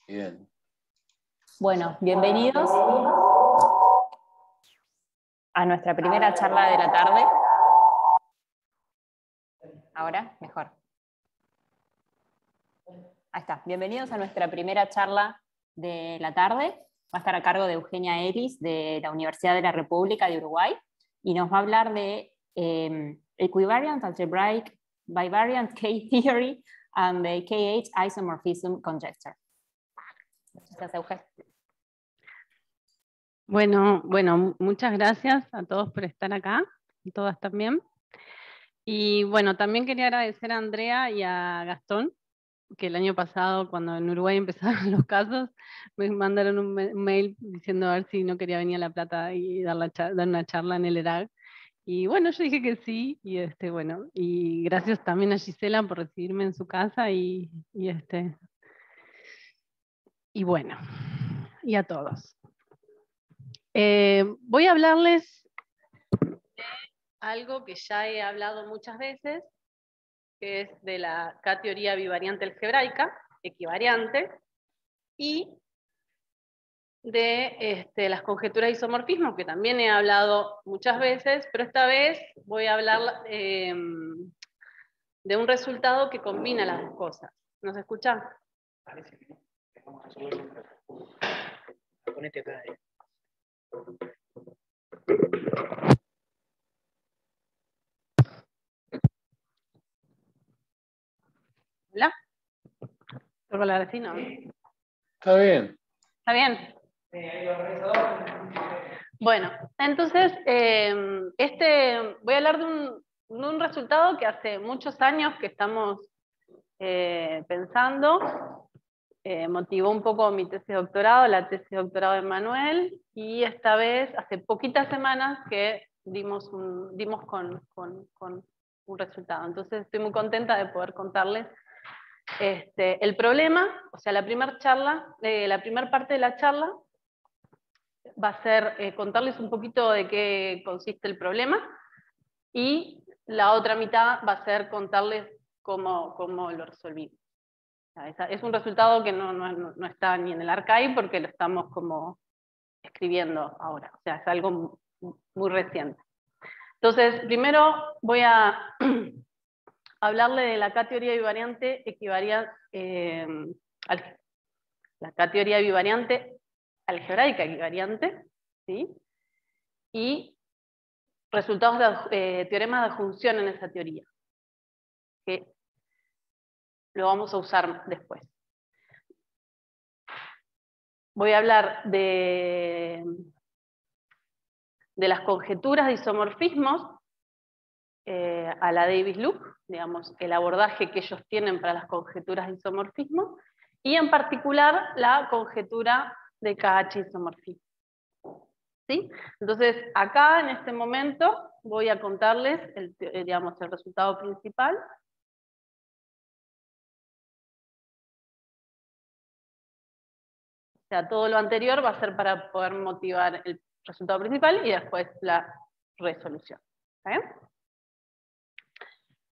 Bien. Bueno, bienvenidos a nuestra primera charla de la tarde. Ahora, mejor. Ahí está. Bienvenidos a nuestra primera charla de la tarde. Va a estar a cargo de Eugenia Ellis, de la Universidad de la República de Uruguay, y nos va a hablar de Equivariant Algebraic Bivariant K-Theory and the KH Isomorphism Conjecture. Gracias, Eugenia. Bueno, muchas gracias a todos por estar acá, todas también. Y bueno, también quería agradecer a Andrea y a Gastón, que el año pasado, cuando en Uruguay empezaron los casos, me mandaron un mail diciendo a ver si no quería venir a La Plata y dar una charla en el ERAG. Y bueno, yo dije que sí, y gracias también a Gisela por recibirme en su casa y a todos. Voy a hablarles de algo que ya he hablado muchas veces, que es de la K-teoría bivariante algebraica, equivariante, y de las conjeturas de isomorfismo, que también he hablado muchas veces, pero esta vez voy a hablar de un resultado que combina las dos cosas. ¿No se escucha? Parece que no. Vamos a resolver un rato. Ponete acá. ¿Hola? ¿Tengo que hablar así? No. Está bien. ¿Está bien? Bueno, entonces, voy a hablar de un resultado que hace muchos años que estamos pensando, motivó un poco mi tesis de doctorado, la tesis de doctorado de Manuel, y esta vez, hace poquitas semanas que dimos con un resultado. Entonces estoy muy contenta de poder contarles el problema. O sea, la primera parte de la charla va a ser contarles un poquito de qué consiste el problema, y la otra mitad va a ser contarles cómo lo resolvimos. Es un resultado que no está ni en el archive porque lo estamos como escribiendo ahora, o sea, es algo muy reciente. Entonces, primero voy a hablarle de la K-teoría bivariante la K-teoría bivariante algebraica equivariante, ¿sí? Y resultados de teoremas de adjunción en esa teoría, que lo vamos a usar después. Voy a hablar de las conjeturas de isomorfismos a la Davis-Loop, digamos, el abordaje que ellos tienen para las conjeturas de isomorfismo, y en particular la conjetura de KH isomorfismo. ¿Sí? Entonces, acá en este momento voy a contarles el resultado principal. O sea, todo lo anterior va a ser para poder motivar el resultado principal y después la resolución. ¿Está bien?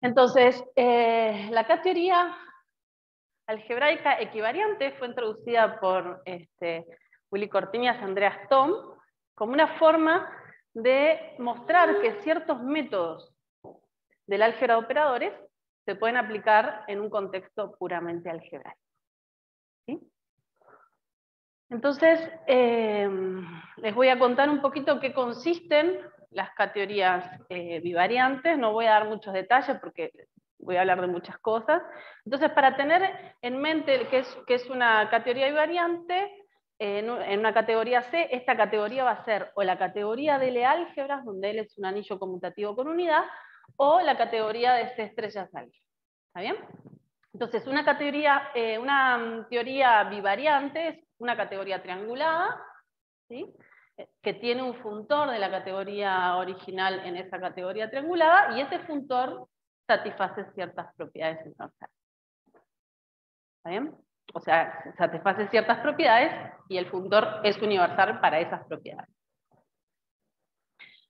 Entonces, la K-teoría algebraica equivariante fue introducida por Willy Cortiñas y Andreas Thom como una forma de mostrar que ciertos métodos del álgebra de operadores se pueden aplicar en un contexto puramente algebraico. ¿Sí? Entonces, les voy a contar un poquito qué consisten las K-teorías bivariantes. No voy a dar muchos detalles porque voy a hablar de muchas cosas. Entonces, para tener en mente que es una K-teoría bivariante, en una categoría C, esta categoría va a ser o la categoría de L-álgebras, donde L es un anillo conmutativo con unidad, o la categoría de C estrellas álgebras. ¿Está bien? Entonces, una teoría bivariante es una categoría triangulada, ¿sí? Que tiene un funtor de la categoría original en esa categoría triangulada, y ese funtor satisface ciertas propiedades universales. ¿Está bien? O sea, satisface ciertas propiedades y el funtor es universal para esas propiedades.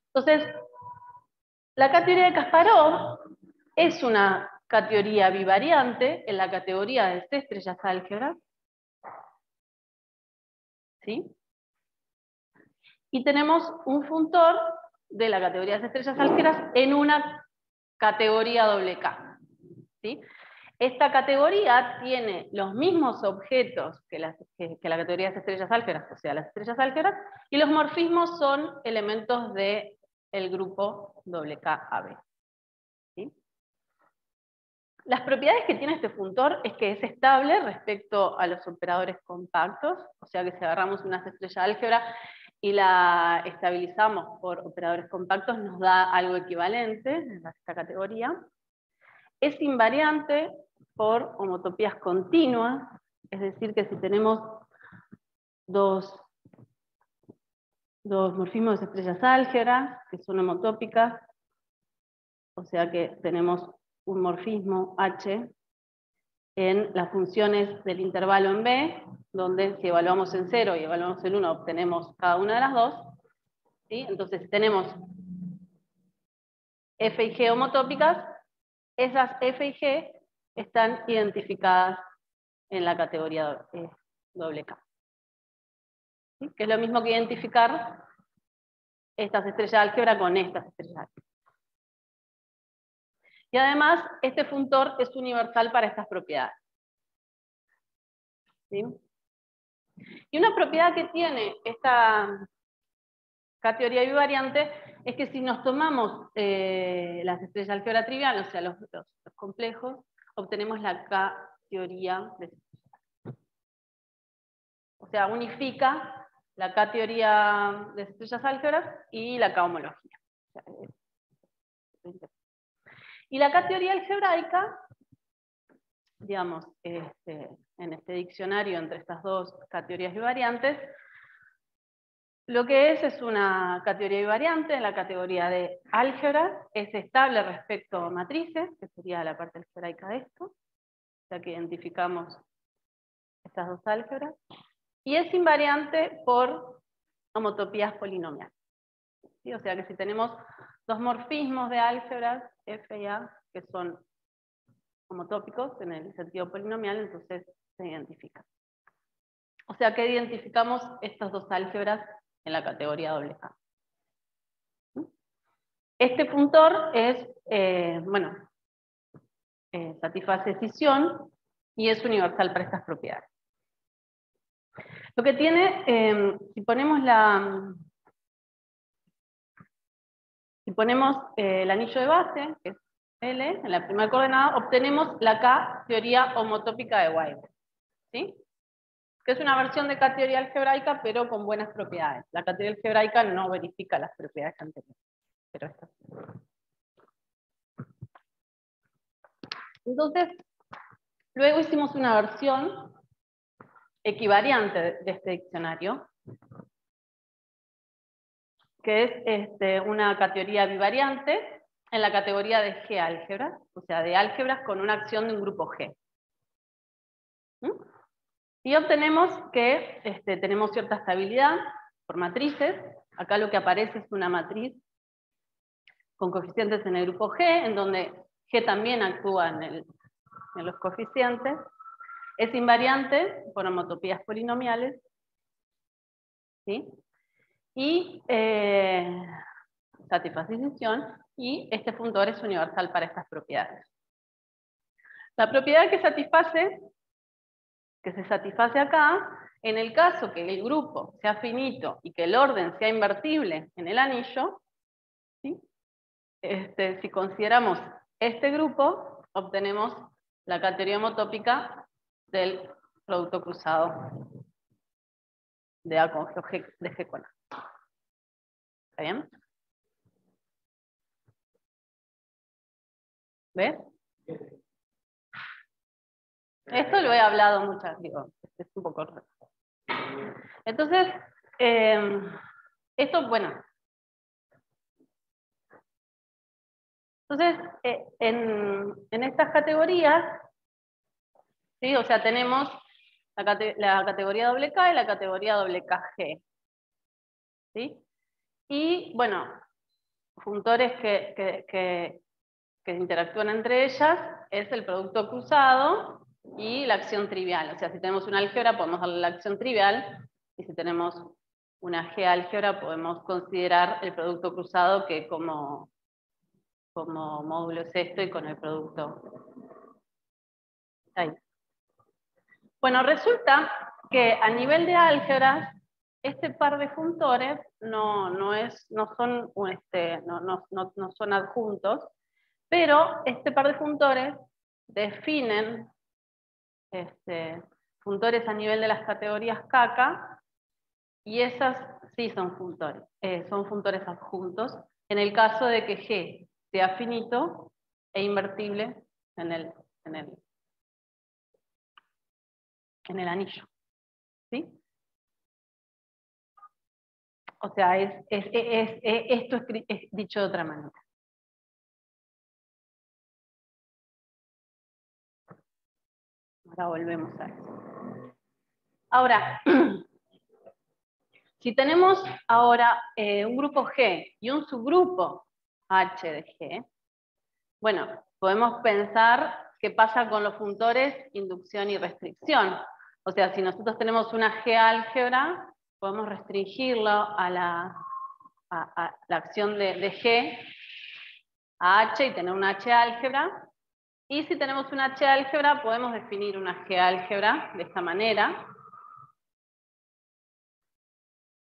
Entonces, la K-teoría de Kasparov es una K-teoría bivariante en la categoría de C estrellas álgebras, ¿Sí? Y tenemos un funtor de la categoría de estrellas álgebras en una categoría K. ¿Sí? Esta categoría tiene los mismos objetos que la categoría de estrellas álgebras, o sea, las estrellas álgebras, y los morfismos son elementos del grupo KB. ¿Sí? Las propiedades que tiene este funtor es que es estable respecto a los operadores compactos, o sea que si agarramos una estrella álgebra y la estabilizamos por operadores compactos, nos da algo equivalente en esta categoría. Es invariante por homotopías continuas, es decir, que si tenemos dos morfismos de estrellas álgebras, que son homotópicas, o sea que tenemos un morfismo H en las funciones del intervalo en B, donde si evaluamos en 0 y evaluamos en 1 obtenemos cada una de las dos, ¿sí? Entonces tenemos F y G homotópicas, esas F y G están identificadas en la categoría K. ¿Sí? Que es lo mismo que identificar estas estrellas álgebra con estas estrellas álgebra. Y además, este funtor es universal para estas propiedades. ¿Sí? Y una propiedad que tiene esta K-teoría bivariante es que si nos tomamos las estrellas álgebra trivial, o sea, los complejos, obtenemos la K-teoría de estrellas. O sea, unifica la K-teoría de estrellas álgebras y la K-homología. Y la K-teoría algebraica, digamos, en este diccionario entre estas dos K-teorías bivariantes, lo que es una K-teoría bivariante en la categoría de álgebra, es estable respecto a matrices, que sería la parte algebraica de esto, ya que identificamos estas dos álgebras, y es invariante por homotopías polinomiales. ¿Sí? O sea que si tenemos dos morfismos de álgebras, F y A, que son homotópicos en el sentido polinomial, entonces se identifican. O sea que identificamos estas dos álgebras en la categoría K. Este funtor es, satisface escisión y es universal para estas propiedades. Lo que tiene, si ponemos el anillo de base, que es L, en la primera coordenada, obtenemos la K-teoría homotópica de Weber. ¿Sí? Que es una versión de K-teoría algebraica, pero con buenas propiedades. La K-teoría algebraica no verifica las propiedades anteriores. Pero esto. Entonces, luego hicimos una versión equivariante de este diccionario, que es una K-teoría bivariante en la categoría de G-álgebras, o sea, de álgebras con una acción de un grupo G. Y obtenemos que tenemos cierta estabilidad por matrices. Acá lo que aparece es una matriz con coeficientes en el grupo G, en donde G también actúa en los coeficientes. Es invariante por homotopías polinomiales. ¿Sí? Y satisface escisión, y este funtor es universal para estas propiedades. La propiedad que se satisface acá, en el caso que el grupo sea finito y que el orden sea invertible en el anillo, ¿sí? Si consideramos este grupo, obtenemos la K-teoría homotópica del producto cruzado de A con G, de G con A. ¿Está bien? ¿Ves? Esto lo he hablado muchas, es un poco raro. Entonces, esto, bueno. Entonces, en estas categorías, ¿sí? O sea, tenemos la categoría K y la categoría KG. ¿Sí? Y, bueno, funtores que interactúan entre ellas es el producto cruzado y la acción trivial. O sea, si tenemos una álgebra, podemos darle la acción trivial Y si tenemos una G álgebra, podemos considerar el producto cruzado, que como módulo es esto, y con el producto. Ahí. Bueno, resulta que a nivel de álgebras, este par de funtores no son adjuntos, pero este par de funtores definen funtores a nivel de las categorías caca, y esas sí son funtores adjuntos, en el caso de que G sea finito e invertible en el anillo. ¿Sí? O sea, esto es dicho de otra manera. Ahora volvemos a eso. Ahora, si tenemos ahora un grupo G y un subgrupo H de G, bueno, podemos pensar qué pasa con los funtores inducción y restricción. O sea, si nosotros tenemos una G álgebra, podemos restringirlo a la acción de G a H y tener una H álgebra. Y si tenemos una H álgebra, podemos definir una G álgebra de esta manera,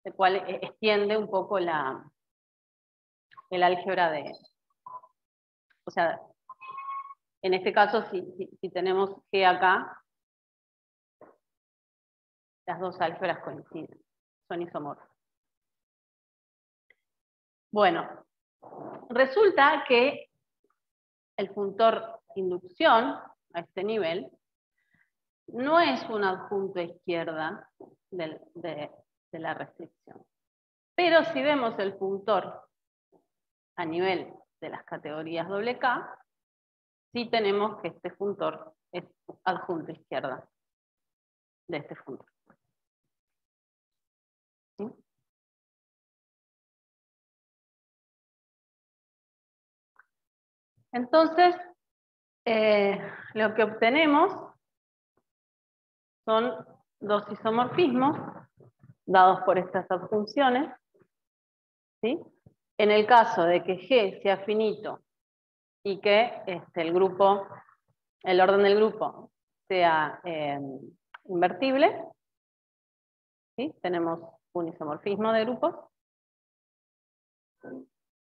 el cual extiende un poco el álgebra de... O sea, en este caso, si tenemos G acá, las dos álgebras coinciden, son isomorfas. Bueno, resulta que el funtor inducción a este nivel no es un adjunto a izquierda de la restricción. Pero si vemos el funtor a nivel de las categorías K, sí tenemos que este funtor es adjunto a izquierda de este funtor. ¿Sí? Entonces, lo que obtenemos son dos isomorfismos dados por estas adjunciones, ¿sí? En el caso de que G sea finito y que el orden del grupo sea invertible, ¿sí? Tenemos un isomorfismo de grupos.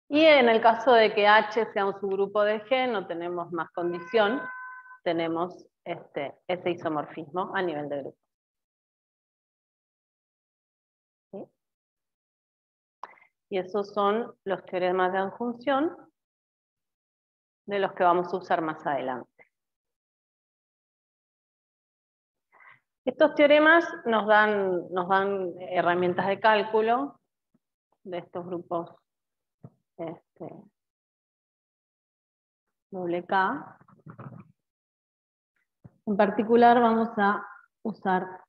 Y en el caso de que H sea un subgrupo de G, no tenemos más condición, tenemos ese isomorfismo a nivel de grupo. ¿Sí? Y esos son los teoremas de adjunción de los que vamos a usar más adelante. Estos teoremas nos dan herramientas de cálculo de estos grupos K. En particular vamos a usar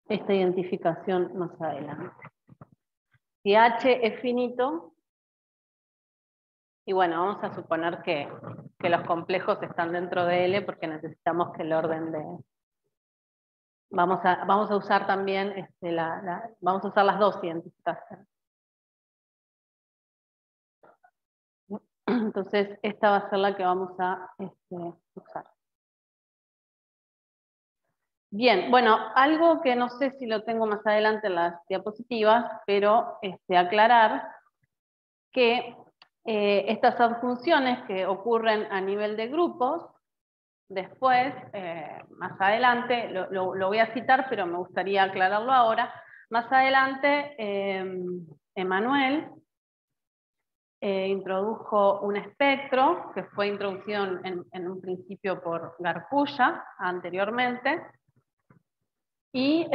esta identificación más adelante. Si H es finito, y bueno, vamos a suponer que los complejos están dentro de L porque necesitamos que el orden de... Vamos a usar también, vamos a usar las dos identificaciones. Entonces, esta va a ser la que vamos a usar. Bien, bueno, algo que no sé si lo tengo más adelante en las diapositivas, pero aclarar que estas adjunciones que ocurren a nivel de grupos, después, más adelante, lo voy a citar, pero me gustaría aclararlo ahora. Más adelante, Emmanuel introdujo un espectro que fue introducido en un principio por Garpulla anteriormente, y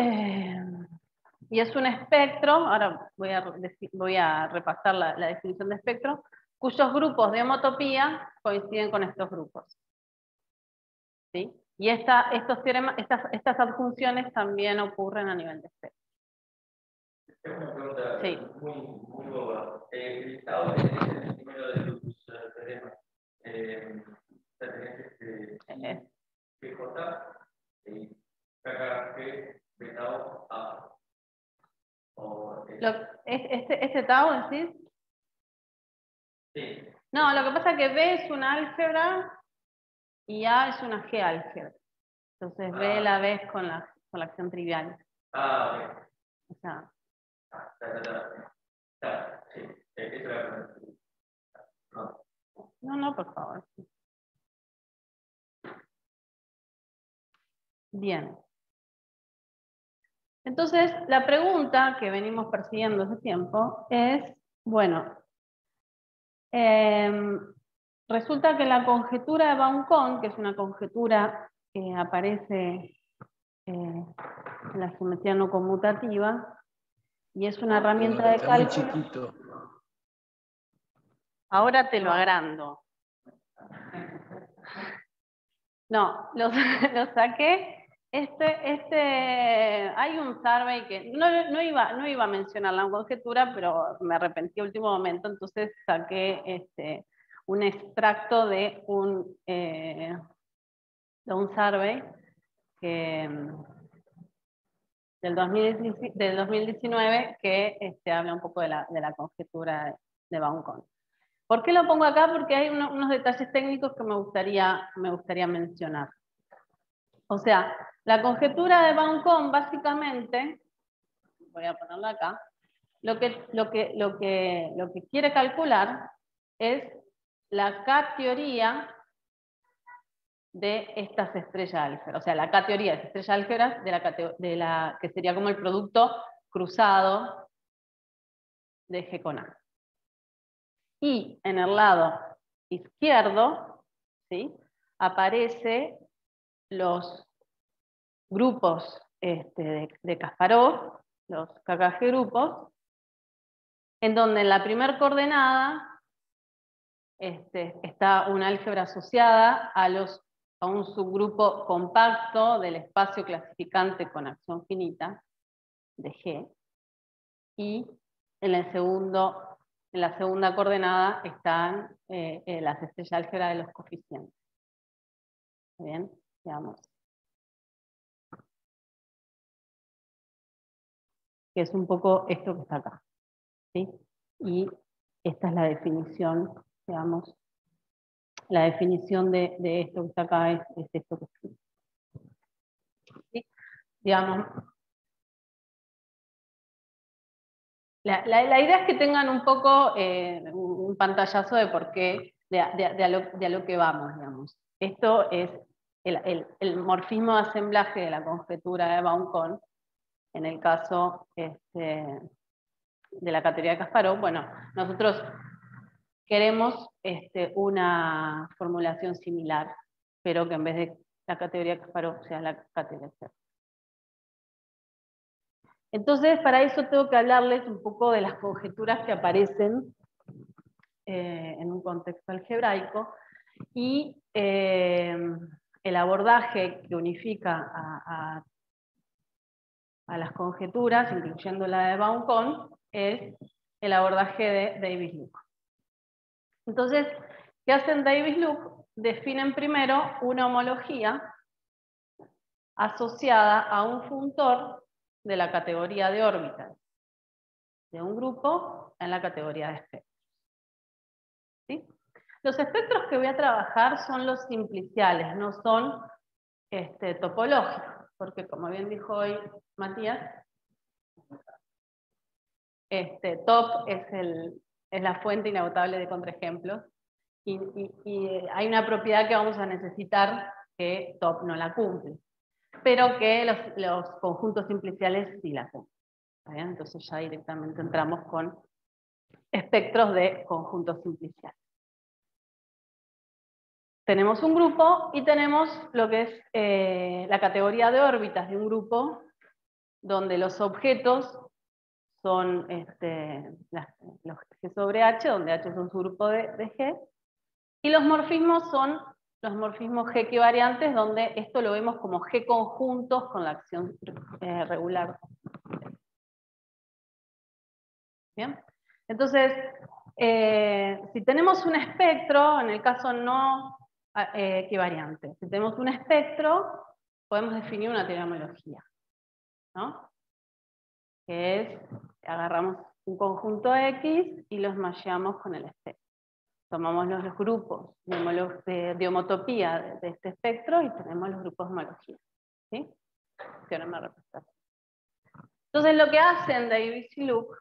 es un espectro, ahora voy a repasar la definición de espectro, cuyos grupos de homotopía coinciden con estos grupos. ¿Sí? Y estas adjunciones también ocurren a nivel de espectro. Una pregunta sí. muy boba. El estado del número de tus teoremas, tenés que cortar y sacar que tau A. O, ¿Este tau decís? sí. No, lo que pasa es que B es una álgebra y A es una G álgebra. Entonces B la ves con la acción trivial. Ah, ok. O sea, Sí, eso era. No. no, por favor. Bien. Entonces, la pregunta que venimos persiguiendo hace tiempo es, bueno, resulta que la conjetura de Baum-Cohn, que es una conjetura que aparece en la geometría no conmutativa, y es una herramienta de Está muy cálculo. chiquito. Ahora te lo agrando. No, lo saqué. Hay un survey que no iba a mencionar la conjetura, pero me arrepentí a último momento, entonces saqué un extracto de un survey del 2019 que habla un poco de la conjetura de Baum-Cohn. ¿Por qué lo pongo acá? Porque hay unos detalles técnicos que me gustaría mencionar. O sea, la conjetura de Baum-Cohn básicamente, voy a ponerla acá, lo que quiere calcular es la K-teoría de estas estrellas álgebras. O sea, la K-teoría de estrellas álgebras que sería como el producto cruzado de G con A. Y en el lado izquierdo, ¿sí?, aparece los grupos de Kasparov, los KKG grupos, en donde en la primera coordenada está una álgebra asociada a un subgrupo compacto del espacio clasificante con acción finita de G, y en la segunda coordenada están las estrellas álgebra de los coeficientes. Bien, veamos. Que es un poco esto que está acá, ¿sí? Y esta es la definición, digamos, la definición de esto que está acá es esto que escribe. ¿Sí? Digamos, la idea es que tengan un poco un pantallazo de por qué, de a lo que vamos, digamos. Esto es el morfismo de asemblaje de la conjetura de Baum-Cohn, en el caso de la categoría de Kasparov. Bueno, nosotros queremos una formulación similar, pero que en vez de la categoría de Kasparov sea la categoría de Kasparov. Entonces, para eso tengo que hablarles un poco de las conjeturas que aparecen en un contexto algebraico, y el abordaje que unifica a las conjeturas, incluyendo la de Baum-Cohn, es el abordaje de Davis-Luke. Entonces, ¿qué hacen Davis-Luke? Definen primero una homología asociada a un funtor de la categoría de órbitas de un grupo en la categoría de espectros. ¿Sí? Los espectros que voy a trabajar son los simpliciales, no son topológicos, porque como bien dijo hoy Matías, top es la fuente inagotable de contraejemplos, y hay una propiedad que vamos a necesitar que top no la cumple, pero que los conjuntos simpliciales sí la cumplen. ¿Bien? Entonces ya directamente entramos con espectros de conjuntos simpliciales. Tenemos un grupo y tenemos lo que es la categoría de órbitas de un grupo, donde los objetos son los G sobre H, donde H es un subgrupo de G, y los morfismos son los morfismos G equivariantes, donde esto lo vemos como G conjuntos con la acción regular. ¿Bien? Entonces, si tenemos un espectro, en el caso no equivariante, si tenemos un espectro, podemos definir una teoría de homología. ¿no? Que es, agarramos un conjunto X y los masheamos con el espectro. Tomamos los grupos de homotopía de este espectro y tenemos los grupos de homología. ¿Sí? Teorema de representación. Entonces lo que hacen Davis y Luke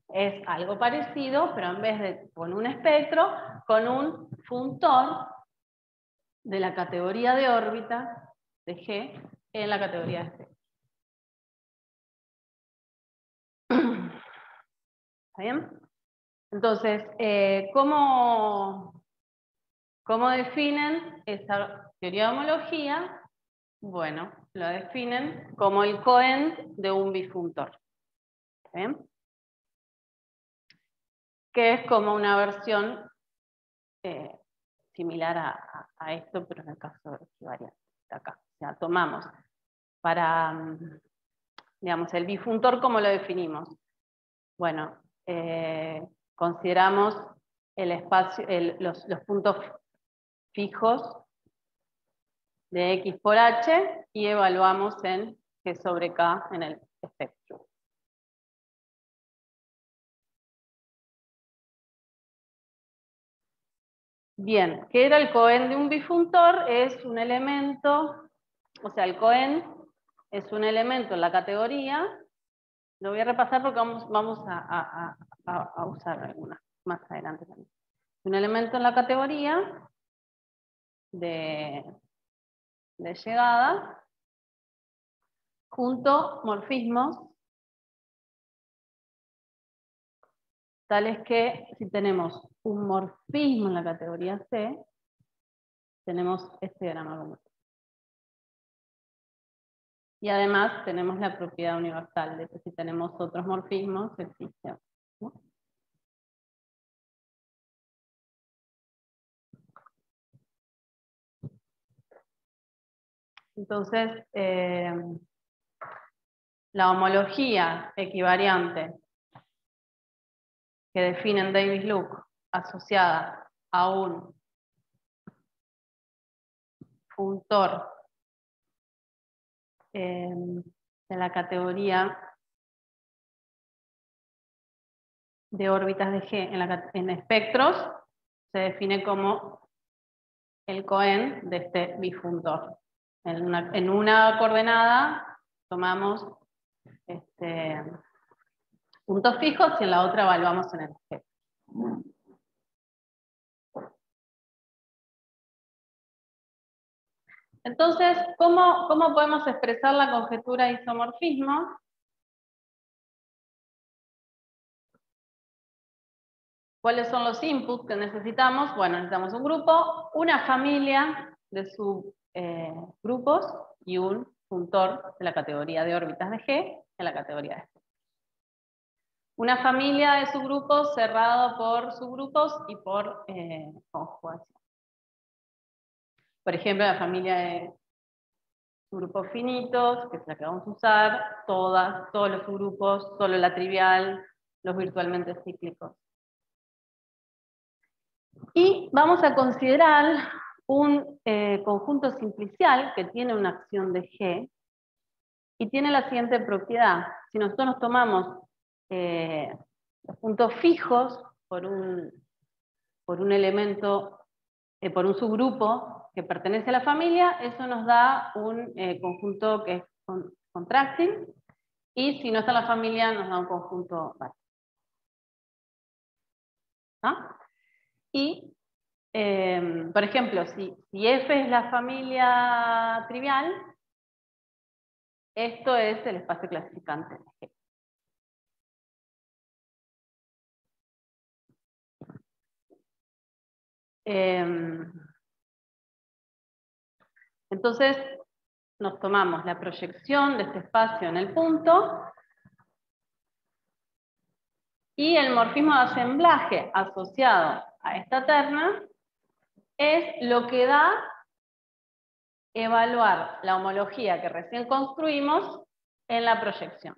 es algo parecido, pero en vez de con un espectro, con un funtor de la categoría de órbita de G en la categoría de espectro. ¿Está bien? Entonces, ¿cómo definen esa teoría de homología? Bueno, lo definen como el coend de un bifuntor. ¿Está bien? Que es como una versión similar a esto, pero en el caso de equivariante, acá. O sea, tomamos para, digamos, el bifuntor, ¿cómo lo definimos? Bueno, consideramos el espacio, los puntos fijos de X por H y evaluamos en G sobre K en el espectro. Bien, ¿qué era el coend de un bifuntor? Es un elemento, o sea, el coend es un elemento en la categoría. Lo voy a repasar porque vamos a usar algunas más adelante también. Un elemento en la categoría de llegada junto morfismos tales que si tenemos un morfismo en la categoría C, tenemos este diagrama. Y además tenemos la propiedad universal de que si tenemos otros morfismos existe, ¿no? Entonces, la homología equivariante que definen Davis Luke asociada a un funtor de la categoría de órbitas de G en espectros se define como el coend de este bifuntor. En una coordenada tomamos puntos fijos y en la otra evaluamos en el espectro. Entonces, ¿cómo podemos expresar la conjetura de isomorfismo? ¿Cuáles son los inputs que necesitamos? Bueno, necesitamos un grupo, una familia de subgrupos y un funtor de la categoría de órbitas de G en la categoría de espectro. Una familia de subgrupos cerrado por subgrupos y por conjugación. Por ejemplo, la familia de subgrupos finitos, que es la que vamos a usar, todos los subgrupos, solo la trivial, los virtualmente cíclicos. Y vamos a considerar un conjunto simplicial que tiene una acción de G y tiene la siguiente propiedad. Si nosotros nos tomamos los puntos fijos por un elemento, por un subgrupo que pertenece a la familia, eso nos da un conjunto que es contracting, y si no está en la familia nos da un conjunto básico. ¿No? Y, por ejemplo, si F es la familia trivial, esto es el espacio clasificante de G. Entonces, nos tomamos la proyección de este espacio en el punto y el morfismo de asemblaje asociado a esta terna es lo que da evaluar la homología que recién construimos en la proyección.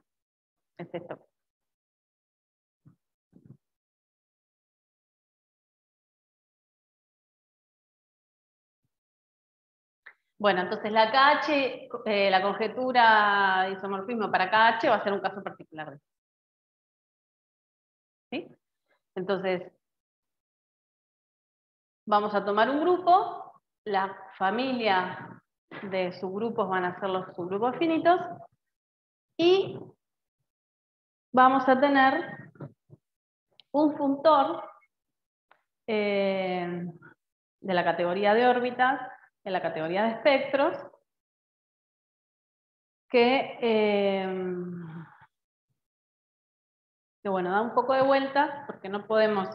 Es esto. Bueno, entonces la KH, la conjetura de isomorfismo para KH va a ser un caso particular de esto. ¿Sí? Entonces, vamos a tomar un grupo, la familia de subgrupos van a ser los subgrupos finitos, y vamos a tener un funtor de la categoría de órbitas, en la categoría de espectros, que bueno, da un poco de vueltas, porque no podemos,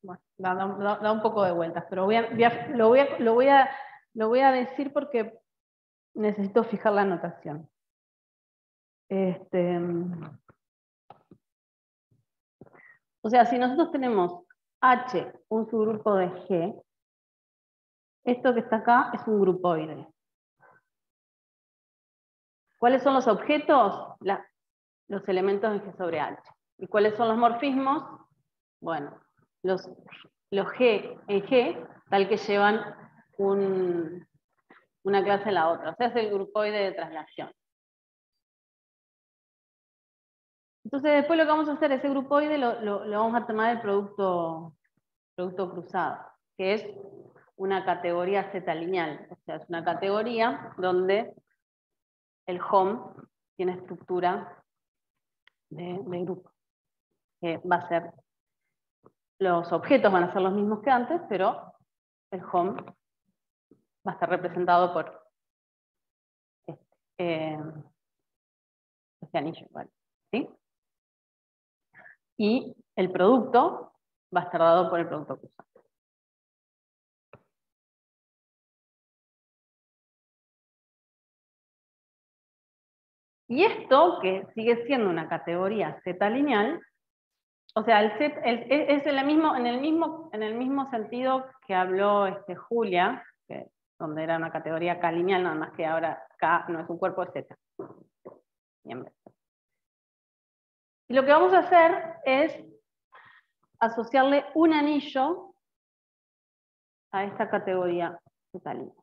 bueno, da un poco de vueltas, pero lo voy a decir porque necesito fijar la anotación. O sea, si nosotros tenemos H, un subgrupo de G, esto que está acá es un grupoide. ¿Cuáles son los objetos? Los elementos de G sobre H. ¿Y cuáles son los morfismos? Bueno, los G en G, tal que llevan una clase en la otra. O sea, es el grupoide de traslación. Entonces después lo que vamos a hacer, ese grupoide lo vamos a tomar el producto cruzado, que es una categoría Z lineal. O sea, es una categoría donde el home tiene estructura de grupo. Va a ser, los objetos van a ser los mismos que antes, pero el home va a estar representado por este anillo igual, ¿sí? Y el producto va a estar dado por el producto cruzado. Y esto, que sigue siendo una categoría Z lineal, o sea, el Z es en el mismo sentido que habló Julia, donde era una categoría K lineal, nada más que ahora K no es un cuerpo de Z. Bien. Y lo que vamos a hacer es asociarle un anillo a esta categoría Z lineal.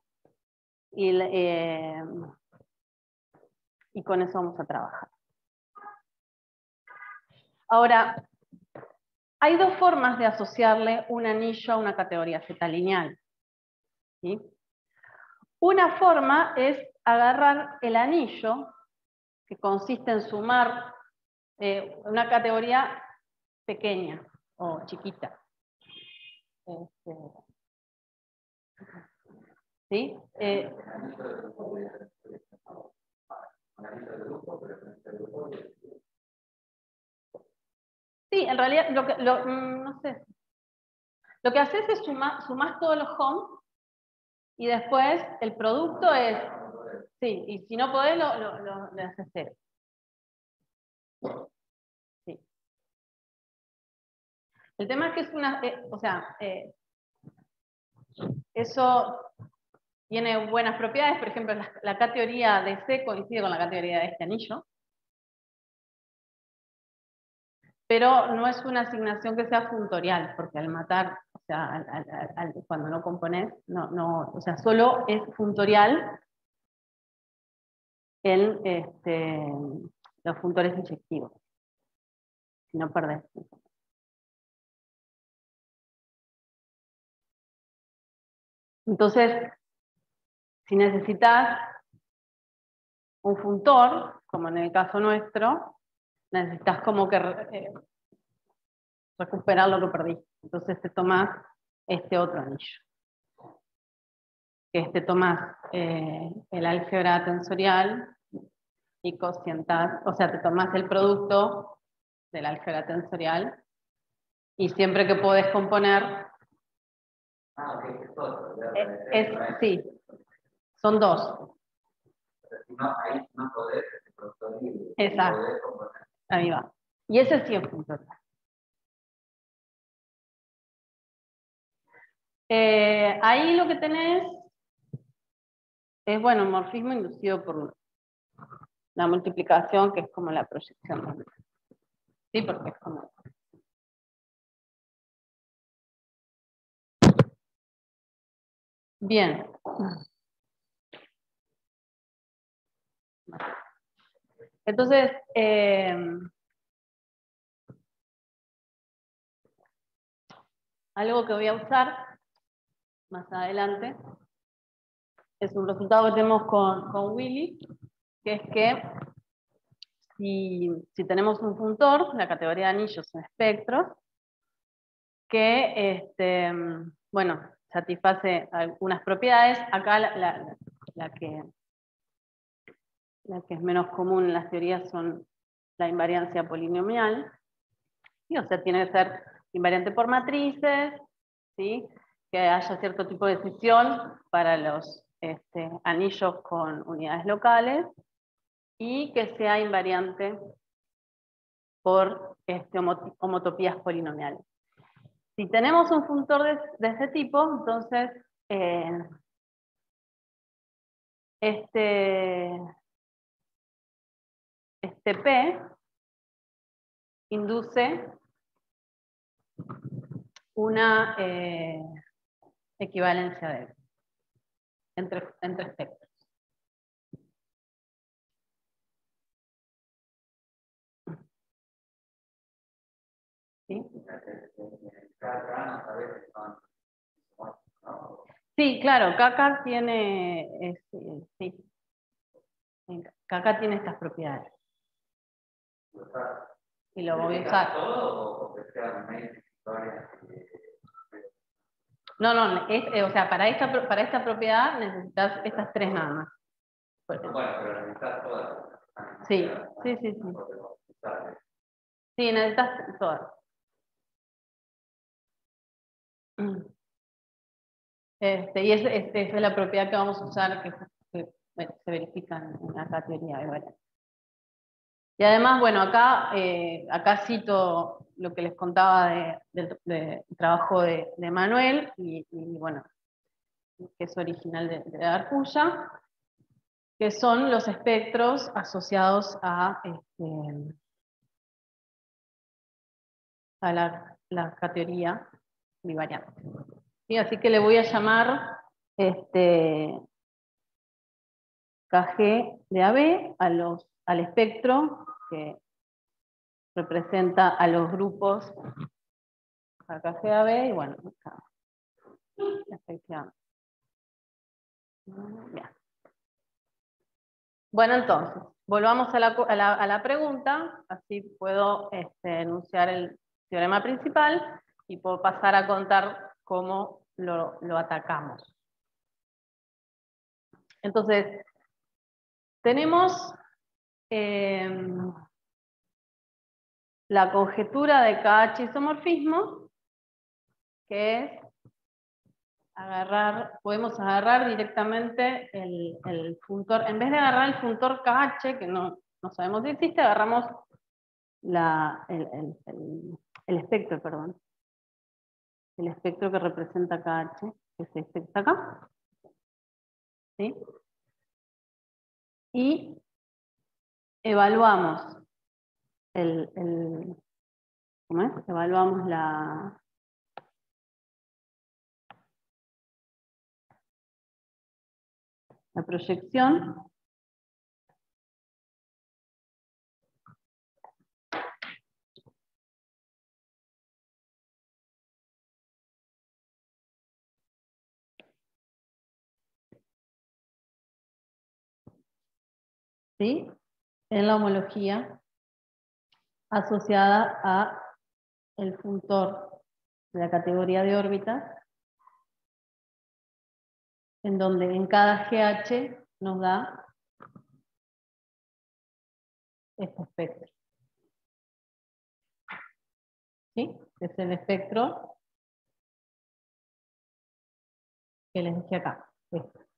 Y con eso vamos a trabajar. Ahora, hay dos formas de asociarle un anillo a una categoría Z lineal. ¿Sí? Una forma es agarrar el anillo, que consiste en sumar una categoría pequeña o chiquita. ¿Sí? Sí, en realidad, no sé. Lo que haces es sumás todos los home y después el producto es, sí, y si no podés, lo haces cero. Sí. El tema es que es una, eso tiene buenas propiedades, por ejemplo, la categoría de C coincide con la categoría de este anillo. Pero no es una asignación que sea funtorial, porque al matar, o sea, cuando no componés, o sea, solo es funtorial en los funtores inyectivos. Si no perdés. Entonces, si necesitas un funtor, como en el caso nuestro, necesitas como que recuperar lo que perdiste. Entonces te tomás este otro anillo. Que tomás el álgebra tensorial y cocientás, o sea, te tomás el producto del álgebra tensorial y siempre que podés componer, sí, son dos. Ahí no podés, exacto, ahí va. Y ese sí es funtorial. Ahí lo que tenés es, bueno, morfismo inducido por la multiplicación, que es como la proyección. Sí, porque es como... Bien. Entonces, algo que voy a usar más adelante es un resultado que tenemos con Willy, que es que si tenemos un funtor, la categoría de anillos en espectros, que bueno, satisface algunas propiedades. Acá la que es menos común en las teorías son la invariancia polinomial, ¿sí? O sea, tiene que ser invariante por matrices, ¿sí? Que haya cierto tipo de decisión para los anillos con unidades locales, y que sea invariante por homotopías polinomiales. Si tenemos un funtor de ese tipo, entonces P induce una equivalencia de entre espectros. ¿Sí? Sí, claro, KK tiene, sí, KK tiene estas propiedades. Y lo voy a usar. No, o sea, para esta propiedad necesitas estas tres nada más. Bueno, pero necesitas todas. Sí. Sí, necesitas todas. Y esa es la propiedad que vamos a usar, que se verifica en la teoría de variantes. Y además, bueno, acá cito lo que les contaba del trabajo de Manuel, y bueno, que es original de Arcuya, que son los espectros asociados a la categoría bivariante. ¿Sí? Así que le voy a llamar KG de AB al espectro que representa a los grupos KG de AB, y bueno, acá, efectivamente. Bien. Bueno, entonces, volvamos a la pregunta, así puedo enunciar el teorema principal y puedo pasar a contar cómo lo atacamos. Entonces, tenemos la conjetura de KH isomorfismo, que es podemos agarrar directamente el funtor, en vez de agarrar el funtor KH, que no sabemos si existe, agarramos el espectro, perdón. El espectro que representa KH, que es este que está acá. ¿Sí? Y evaluamos ¿cómo es? Evaluamos la proyección ¿sí? En la homología asociada a el funtor de la categoría de órbitas, en donde en cada GH nos da este espectro. ¿Sí? Es el espectro que les dije acá. Este.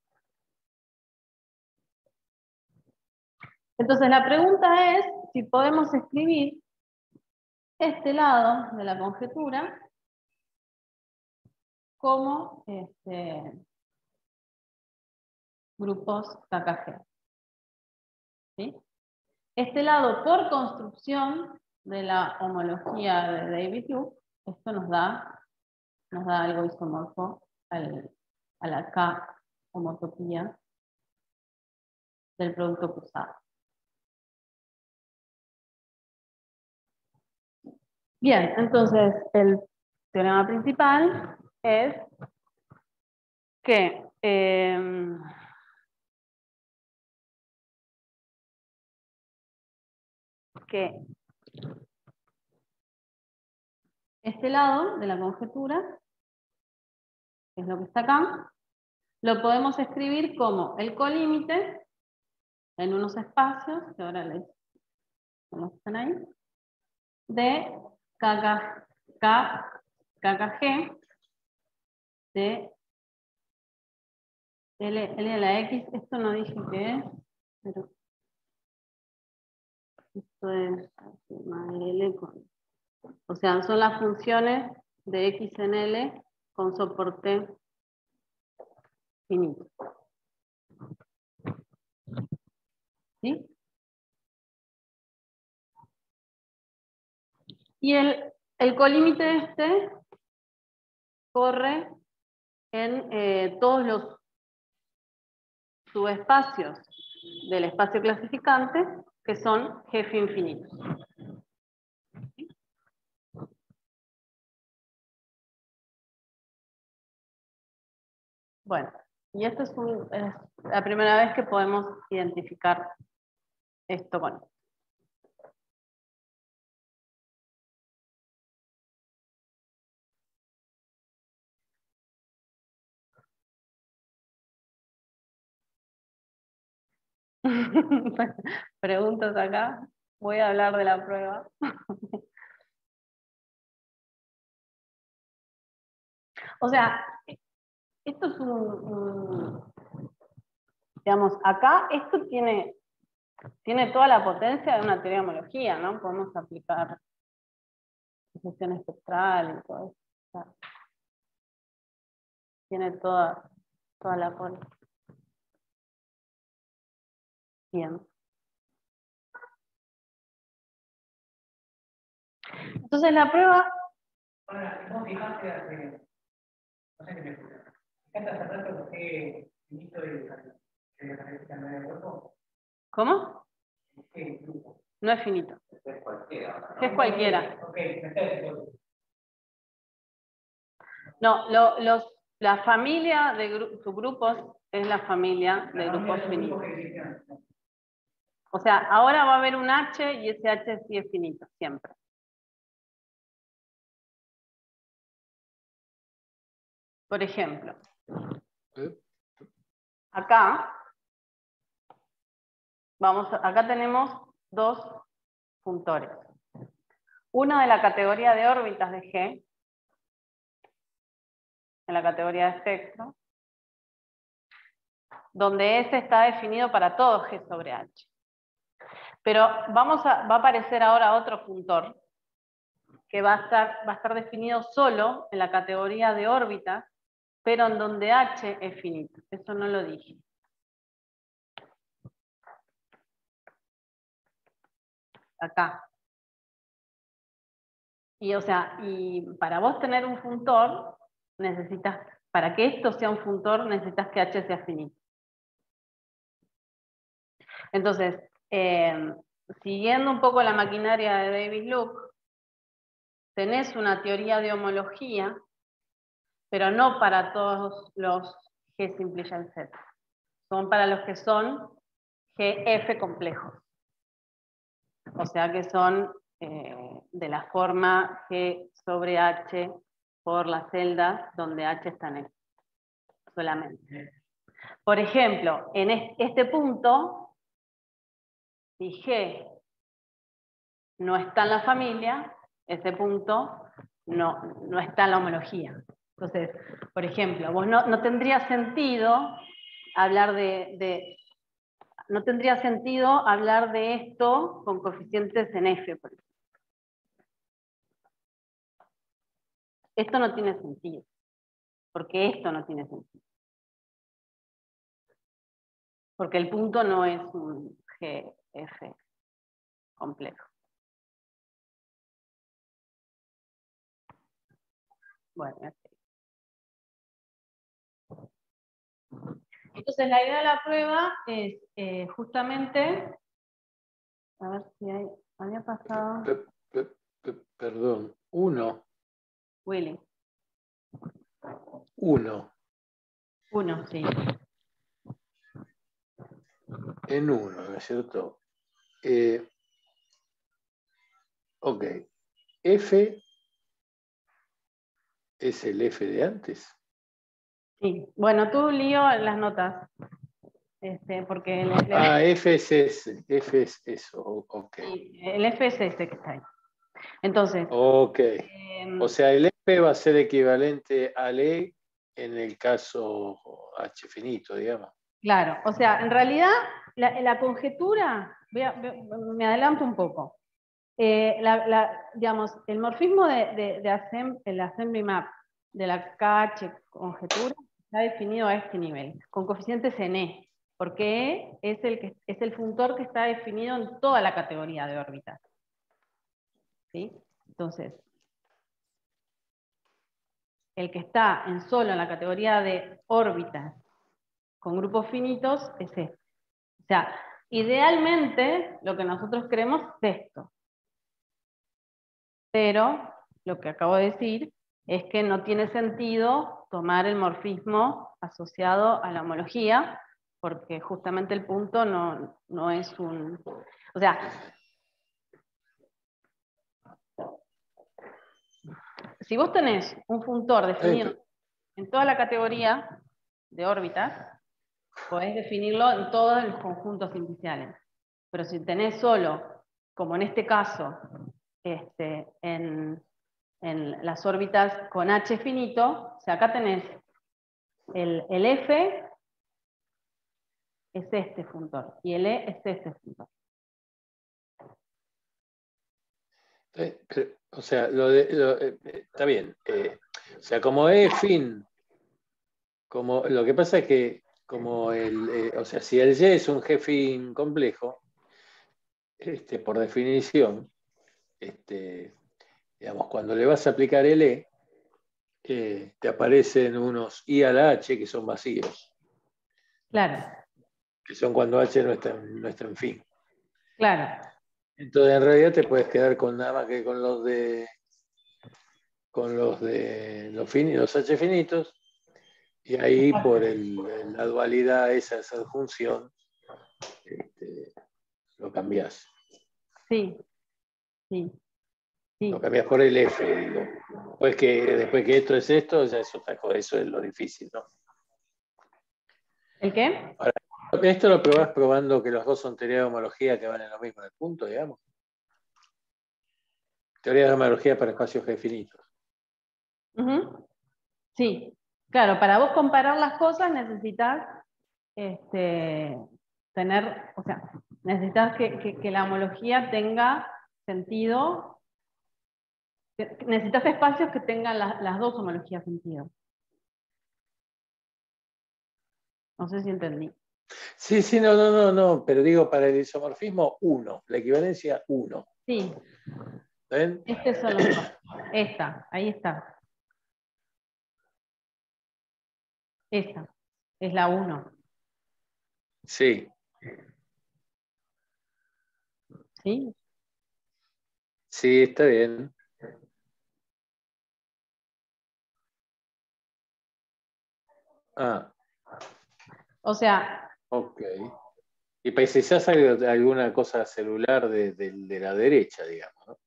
Entonces la pregunta es si podemos escribir este lado de la conjetura como grupos KKG. ¿Sí? Este lado, por construcción de la homología de David-Luke, esto nos da algo isomorfo a la K homotopía del producto cruzado. Bien, entonces el teorema principal es que este lado de la conjetura, que es lo que está acá, lo podemos escribir como el colímite en unos espacios, que ahora les están ahí, de KKG de L a la X. Esto no dije qué es, pero esto es L con, o sea, son las funciones de X en L con soporte finito. ¿Sí? Y el colímite este corre en todos los subespacios del espacio clasificante, que son G infinitos. Bueno, y esto es la primera vez que podemos identificar esto con esto. Preguntas acá. Voy a hablar de la prueba. O sea, esto es digamos, acá esto tiene toda la potencia de una teoría de homología, ¿no? Podemos aplicar gestión espectral y todo eso. O sea, tiene toda la potencia. Bien. Entonces la prueba... Ahora, ¿cómo fijaste hace, no sé qué me explica? ¿Fijaste hace rato que finito y la característica no del cuerpo? ¿Cómo? ¿Qué grupo? No es finito. Es cualquiera. Es cualquiera. Ok, me está diciendo. No, la familia de subgrupos es la familia de grupos finitos. O sea, ahora va a haber un H y ese H sí es finito, siempre. Por ejemplo, acá acá tenemos dos puntores. Uno de la categoría de órbitas de G, en la categoría de espectro, donde S está definido para todo G sobre H. Pero va a aparecer ahora otro puntor que va a estar definido solo en la categoría de órbitas, pero en donde H es finito. Eso no lo dije. Acá. Y o sea, y para vos tener un funtor, para que esto sea un funtor, necesitas que H sea finito. Entonces, siguiendo un poco la maquinaria de David Luke, tenés una teoría de homología, pero no para todos los G simplicial set. Son para los que son GF complejos. O sea que son de la forma G sobre H por las celdas donde H está en F solamente. Por ejemplo, en este punto, si G no está en la familia, ese punto no está en la homología. Entonces, por ejemplo, vos no tendría sentido hablar no tendría sentido hablar de esto con coeficientes en F, por ejemplo. Esto no tiene sentido, porque esto no tiene sentido. Porque el punto no es un GF complejo. Bueno, Entonces la idea de la prueba es justamente, a ver si había pasado, Perdón, 1, Willy, 1, 1, sí. en 1, ¿no es cierto? Ok, F es el F de antes. Sí. Bueno, tú lío las notas, porque F es ese, F es eso, ok. el F es este que está ahí. Entonces, Ok, o sea, el F va a ser equivalente al E en el caso H finito, digamos. claro, o sea, en realidad la conjetura, me adelanto un poco. Digamos, el morfismo el assembly map de la KH conjetura está definido a este nivel, con coeficientes en E, porque E es el funtor que está definido en toda la categoría de órbitas. ¿Sí? Entonces, el que está solo en la categoría de órbitas con grupos finitos es este. O sea, idealmente lo que nosotros queremos es esto. Pero lo que acabo de decir es que no tiene sentido tomar el morfismo asociado a la homología, porque justamente el punto no es un... O sea, si vos tenés un funtor definido en toda la categoría de órbitas, podés definirlo en todos los conjuntos iniciales. Pero si tenés solo, como en este caso, en las órbitas con H finito, o sea, acá tenés el F es este funtor y el E es este funtor. O sea, está bien. O sea, como E fin, como, lo que pasa es que como o sea, si el Y es un G fin complejo, por definición, digamos, cuando le vas a aplicar el E, te aparecen unos I a la H que son vacíos. Claro. Que son cuando H no está en fin. Claro. Entonces, en realidad te puedes quedar con nada más que con los los H finitos, y ahí por la dualidad, esa adjunción, lo cambiás. Sí, sí, sí. Lo cambiás por el F, digo. Después que esto es esto, ya es otra cosa, eso es lo difícil, ¿no? ¿El qué? Ahora, esto lo probás probando que los dos son teorías de homología que van en lo mismo en el punto, digamos. Teoría de homología para espacios G finitos. Sí, claro, para vos comparar las cosas necesitas tener, o sea, necesitas que la homología tenga sentido, necesitas espacios que tengan las dos homologías sentido. No sé si entendí. Sí, no, pero digo, para el isomorfismo, 1, la equivalencia 1. Sí. ¿Ven? Son los dos. Esta, ahí está. Esta, es la 1. Sí. ¿Sí? Sí, está bien. Ah, O sea, ok. Y precisás alguna cosa celular de la derecha, digamos, ¿no?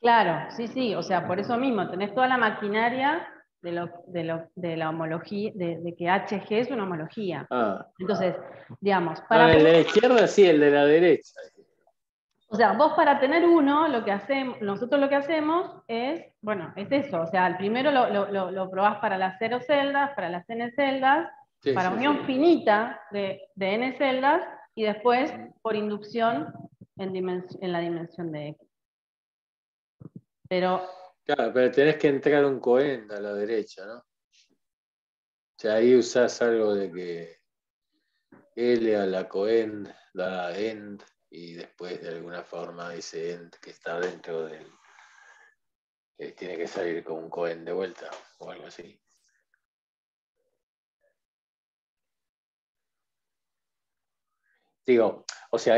claro, sí, o sea, por eso mismo, tenés toda la maquinaria de la homología, de que HG es una homología. Ah. Entonces, digamos, No, el de la izquierda sí, el de la derecha. o sea, vos para tener uno, nosotros lo que hacemos es, bueno, es eso, o sea, el primero lo probás para las 0 celdas, para las n celdas, Sí, para unión finita de n celdas, y después por inducción en la dimensión de X. Pero claro, pero tenés que entrar un coend a la derecha, ¿no? O sea, ahí usás algo de que L a la coend da end, y después de alguna forma ese end que está dentro del... tiene que salir con un coend de vuelta o algo así. Digo, o sea,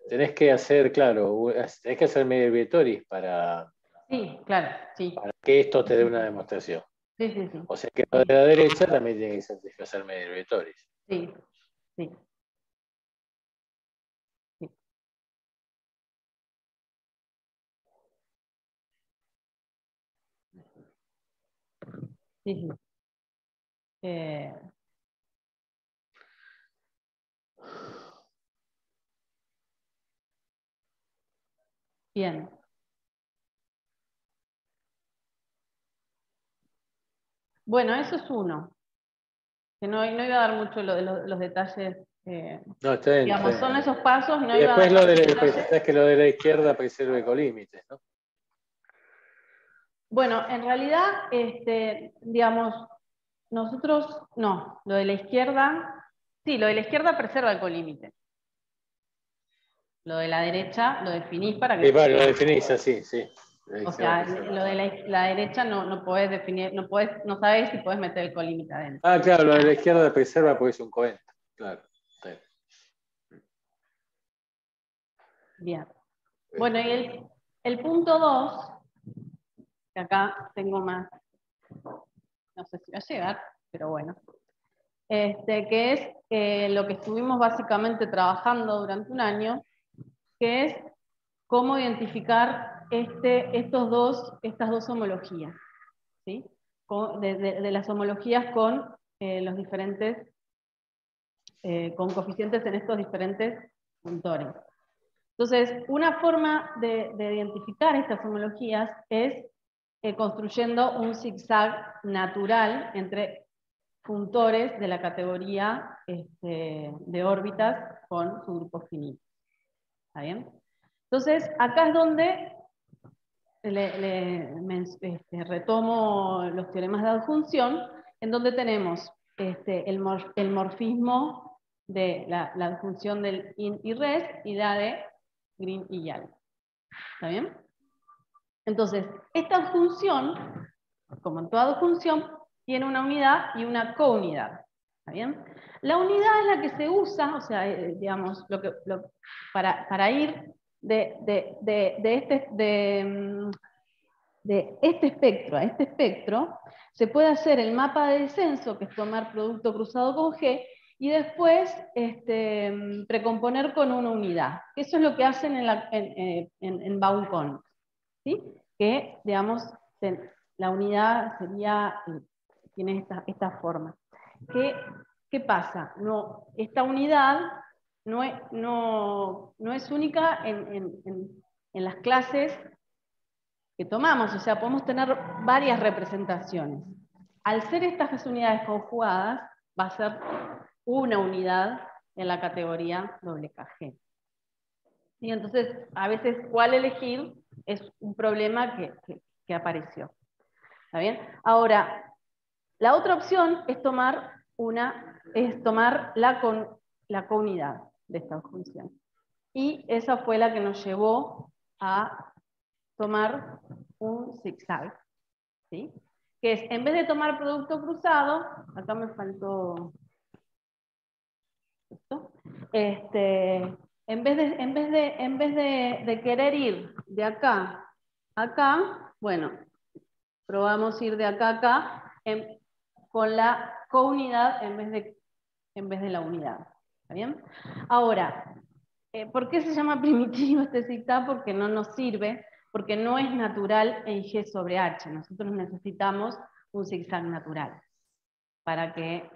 tenés que hacer, claro, tenés que hacer Medir-Vectoris para Sí, claro, sí. que esto te dé una demostración. Sí, sí, sí. O sea que lo de la derecha también tiene que satisfacer Medir-Vectoris. Sí, sí. Sí, sí, sí. Eh, bien. Bueno, eso es uno. Que no iba a dar mucho lo de los detalles. No, está bien, Digamos, está son bien. esos pasos, no Y iba a después dar lo de muchos la, detalles. sabes que lo de la izquierda preserva ecolímites, ¿no? Bueno, en realidad, digamos, nosotros, no, lo de la izquierda, sí, lo de la izquierda preserva el colímite. Lo de la derecha lo definís para que... Y vale, lo definís así, sí. O sea, lo de la derecha no podés definir, no sabés si podés meter el colímite adentro. Ah, claro, lo de la izquierda preserva porque es un coente. Claro. Sí. Bien. Bueno, y el punto 2, que acá tengo más, no sé si va a llegar, pero bueno, que es lo que estuvimos básicamente trabajando durante un año, que es cómo identificar estas dos homologías, ¿sí? De las homologías con los diferentes, con coeficientes en estos diferentes puntores. Entonces, una forma de identificar estas homologías es construyendo un zigzag natural entre puntores de la categoría de órbitas con su grupo finito. ¿Está bien? Entonces, acá es donde retomo los teoremas de adjunción, en donde tenemos el morfismo de la adjunción del in y res y la de Green y Yal. ¿Está bien? Entonces, esta adjunción, como en toda adjunción, tiene una unidad y una counidad. ¿Está bien? La unidad es la que se usa, o sea, digamos, para ir de este espectro a este espectro, se puede hacer el mapa de descenso, que es tomar producto cruzado con G, y después precomponer con una unidad. Eso es lo que hacen en Baum-Connes, ¿sí? Que, digamos, la unidad tiene esta forma. ¿Qué pasa? Esta unidad no es única en las clases que tomamos, o sea, podemos tener varias representaciones. Al ser estas unidades conjugadas, va a ser una unidad en la categoría WKG. Y entonces, a veces, ¿cuál elegir? Es un problema que apareció. ¿Está bien? Ahora, la otra opción es tomar la counidad de esta función. Y esa fue la que nos llevó a tomar un zigzag, ¿sí? Que es, en vez de tomar producto cruzado, acá me faltó esto, en vez de querer ir de acá a acá, bueno, probamos ir de acá a acá con la counidad en vez de la unidad. ¿Está bien? Ahora, ¿por qué se llama primitivo este zigzag? Porque no nos sirve, porque no es natural en G sobre H. Nosotros necesitamos un zigzag natural para que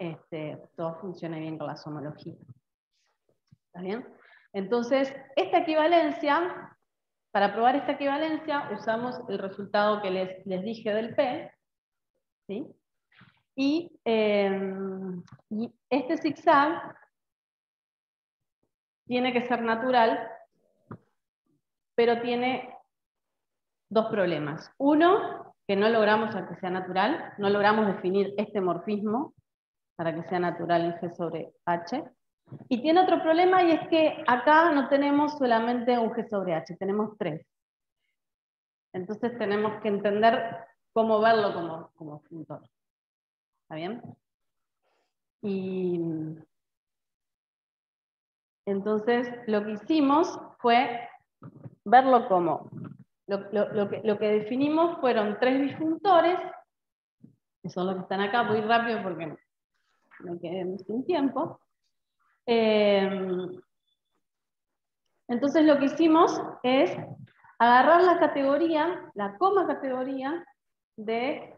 todo funcione bien con las homologías. ¿Está bien? Entonces, esta equivalencia, para probar esta equivalencia, usamos el resultado que les dije del P, ¿sí? Y este zigzag tiene que ser natural, pero tiene dos problemas. Uno, que no logramos que sea natural, no logramos definir este morfismo para que sea natural en G sobre H. Y tiene otro problema, y es que acá no tenemos solamente un G sobre H, tenemos 3. Entonces tenemos que entender cómo verlo como funtor. ¿Está bien? Y Entonces, lo que hicimos fue verlo como, lo que definimos fueron 3 disjuntores, que son los que están acá. Voy rápido porque me quedé sin tiempo. Entonces lo que hicimos es agarrar la categoría, la coma categoría de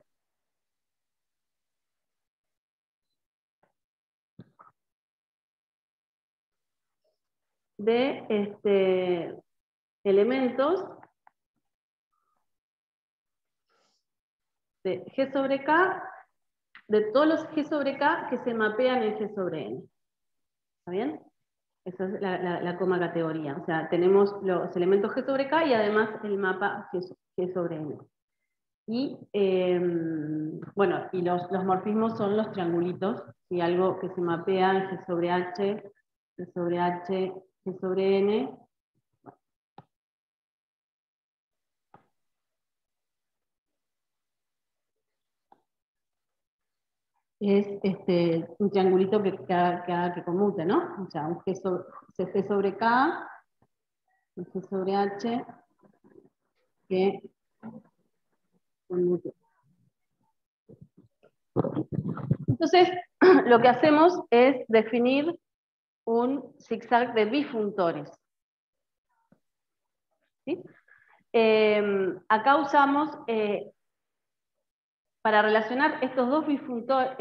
elementos de G sobre K, de todos los G sobre K que se mapean en G sobre N. ¿Está bien? Esa es la coma categoría. O sea, tenemos los elementos G sobre K y además el mapa G sobre N. Y, bueno, y los morfismos son los triangulitos, y algo que se mapea en G sobre H, G sobre H, G sobre N. Es un triangulito que haga que conmute, ¿no? O sea, un G sobre K, un G sobre H, que conmute. Entonces, lo que hacemos es definir un zigzag de bifuntores. ¿Sí? Acá usamos, para relacionar estos dos bifuntores,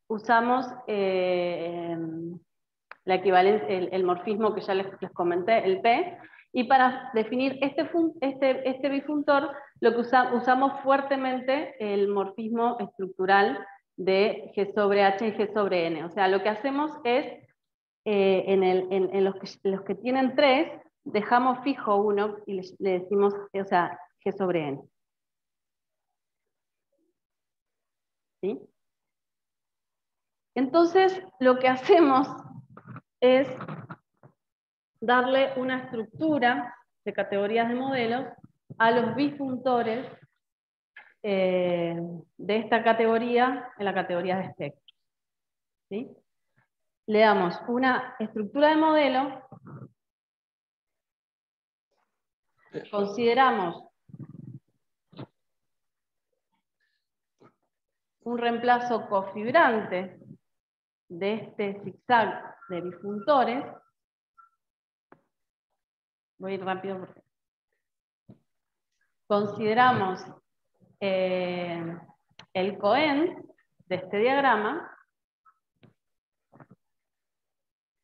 usamos la equivalencia, el morfismo que ya les comenté, el P, y para definir este bifuntor, lo que usamos fuertemente el morfismo estructural de G sobre H y G sobre N. O sea, lo que hacemos es, en los que tienen 3, dejamos fijo uno y le decimos, o sea, G sobre N. ¿Sí? Entonces, lo que hacemos es darle una estructura de categorías de modelos a los bifuntores de esta categoría en la categoría de espectro. ¿Sí? Le damos una estructura de modelo, consideramos un reemplazo cofibrante de este zigzag de bifuntores. Voy a ir rápido porque consideramos el coen de este diagrama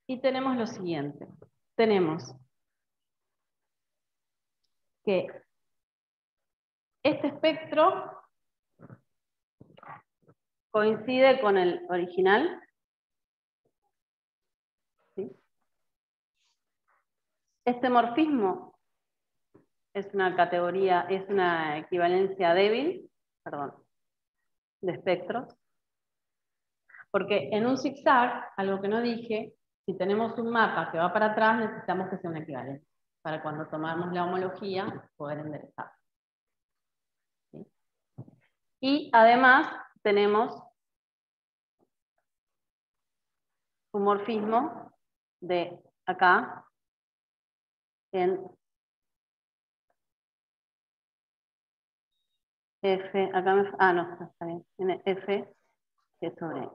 y tenemos lo siguiente. Tenemos que este espectro coincide con el original. ¿Sí? Este morfismo es una categoría, es una equivalencia débil, perdón, de espectros. Porque en un zigzag, algo que no dije, si tenemos un mapa que va para atrás, necesitamos que sea una equivalencia, para cuando tomamos la homología, poder enderezar. ¿Sí? Y además tenemos un morfismo de acá, en F, acá no, está bien, en F, G sobre N.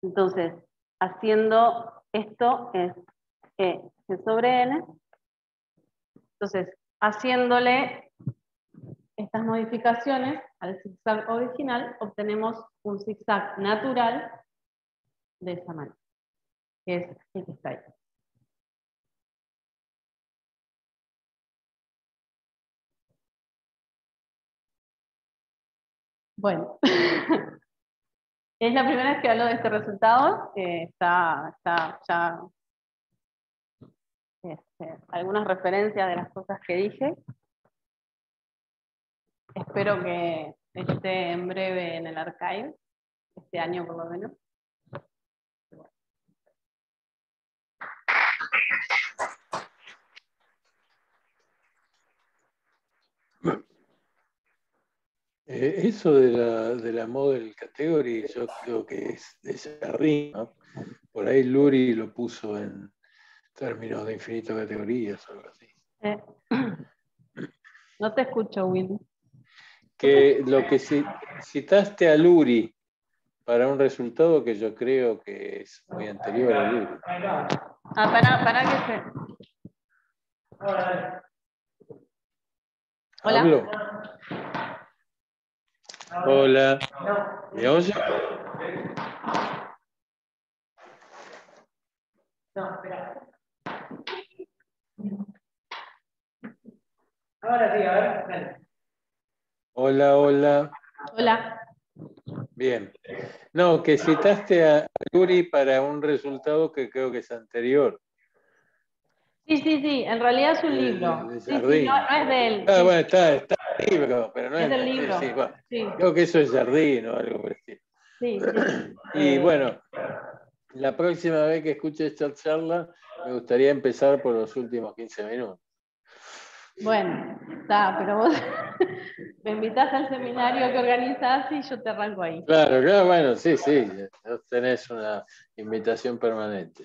Entonces, haciendo esto es G sobre N. Entonces, haciéndole estas modificaciones al zigzag original, obtenemos un zigzag natural de esa manera, que es el que está ahí. Bueno, es la primera vez que hablo de este resultado. Está ya algunas referencias de las cosas que dije. Espero que esté en breve en el archive, este año por lo menos. Eso de la Model Category, yo creo que es de Jardín, ¿no? Por ahí Luri lo puso en términos de infinito categorías o algo así. Eh, no te escucho, Will. Que lo que citaste a Luri para un resultado que yo creo que es muy anterior a Luri. Para que se... Hola. ¿Hablo? Hola. ¿Me oye? No, espera. Ahora sí, a ver, dale. Hola, hola. Hola. Bien. No, que citaste a Luri para un resultado que creo que es anterior. Sí, en realidad es un libro. De Sí, Jardín. no es de él. Ah, Sí, bueno, está en el libro, pero no es es. del Sí, libro. sí, bueno. Sí, Creo que eso es Jardín o algo por el estilo. sí. Y bueno, la próxima vez que escuche esta charla, me gustaría empezar por los últimos 15 minutos. Bueno, está, pero vos me invitás al seminario que organizás y yo te arranco ahí. Claro, bueno, sí, vos tenés una invitación permanente,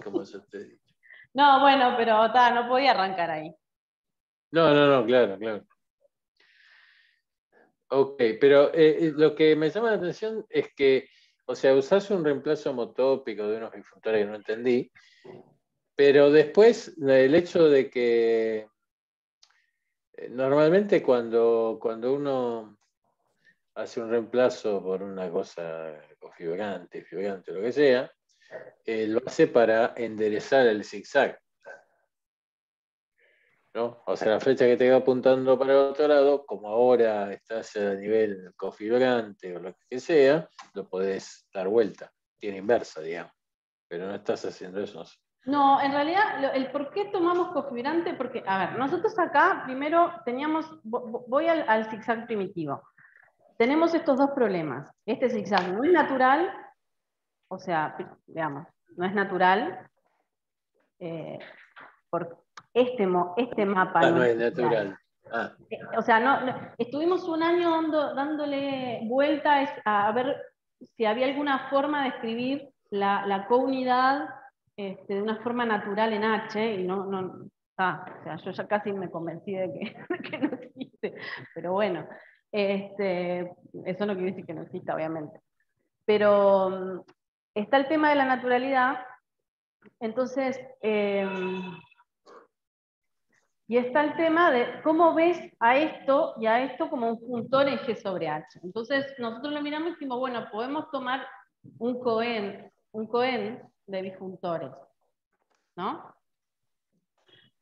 como ya te he dicho. No, bueno, pero no podía arrancar ahí. No, claro. Ok, pero lo que me llama la atención es que, o sea, usás un reemplazo homotópico de unos bifunctores que no entendí, pero después el hecho de que normalmente cuando uno hace un reemplazo por una cosa configurante, figurante, lo que sea, lo hace para enderezar el zigzag, ¿no? O sea, la flecha que te va apuntando para el otro lado, como ahora estás a nivel configurante o lo que sea, lo podés dar vuelta. Tiene inversa, digamos. Pero no estás haciendo eso. No, en realidad, el por qué tomamos configurante, porque, a ver, nosotros acá primero teníamos, voy al zigzag primitivo. Tenemos estos dos problemas. Este zigzag no es natural, o sea, digamos, no es natural, porque este mapa no No es es natural. natural. Ah, O sea, estuvimos un año dándole vuelta a ver si había alguna forma de escribir la counidad de una forma natural en H, y o sea, yo ya casi me convencí de que, de que no existe, pero bueno, eso no quiere decir que no exista, obviamente. Pero está el tema de la naturalidad, entonces... y está el tema de cómo ves a esto y a esto como un funtor en G sobre H. Entonces, nosotros lo miramos y decimos, bueno, podemos tomar un cohen de bifunctores, ¿no?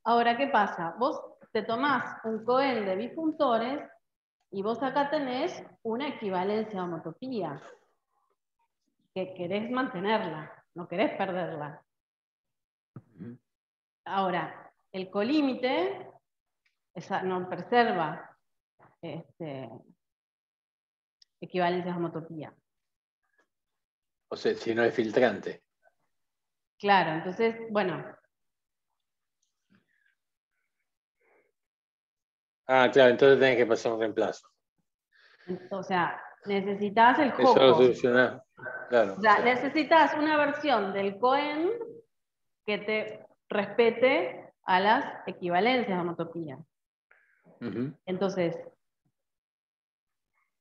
Ahora, ¿qué pasa? Vos te tomás un cohen de bifunctores y vos acá tenés una equivalencia a homotopía, que querés mantenerla, no querés perderla. Ahora, el colímite no preserva equivalencias a homotopía. o sea, si no es filtrante. Claro, entonces, bueno. Ah, claro, entonces tenés que pasar un reemplazo. O sea, necesitas el Eso lo joco. solucionás. Claro. O sea, Sí. necesitas una versión del cohen que te respete a las equivalencias de homotopía. Entonces,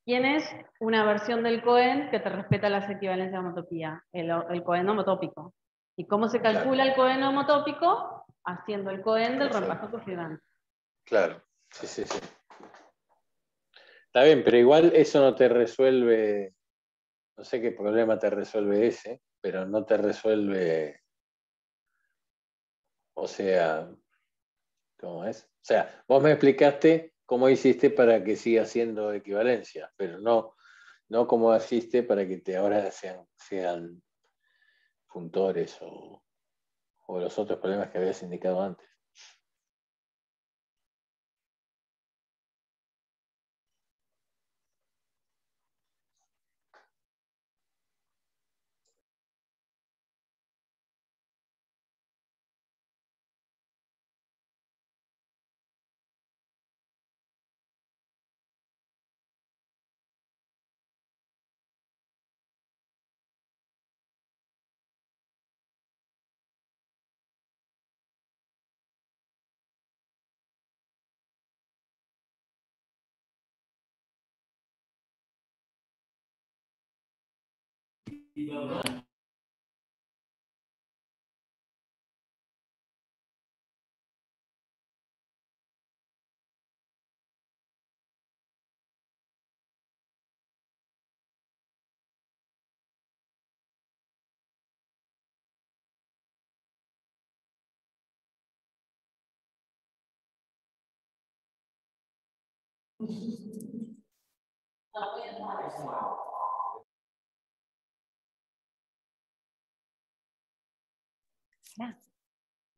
tienes una versión del cohen que te respeta las equivalencias de homotopía, el cohen homotópico. ¿Y cómo se calcula el cohen homotópico? Haciendo el cohen del reemplazo configurante. Claro, sí. Está bien, pero igual eso no te resuelve, no sé qué problema te resuelve ese, pero no te resuelve, o sea, ¿cómo es? O sea, vos me explicaste cómo hiciste para que siga siendo equivalencia, pero no cómo hiciste para que ahora sean funtores o los otros problemas que habías indicado antes.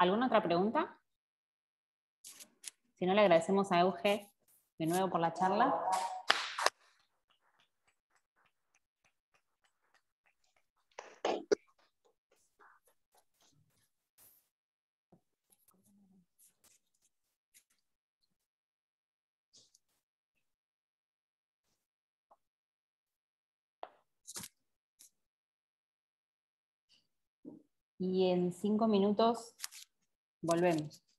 ¿Alguna otra pregunta? Si no, le agradecemos a Euge de nuevo por la charla. Y en 5 minutos volvemos.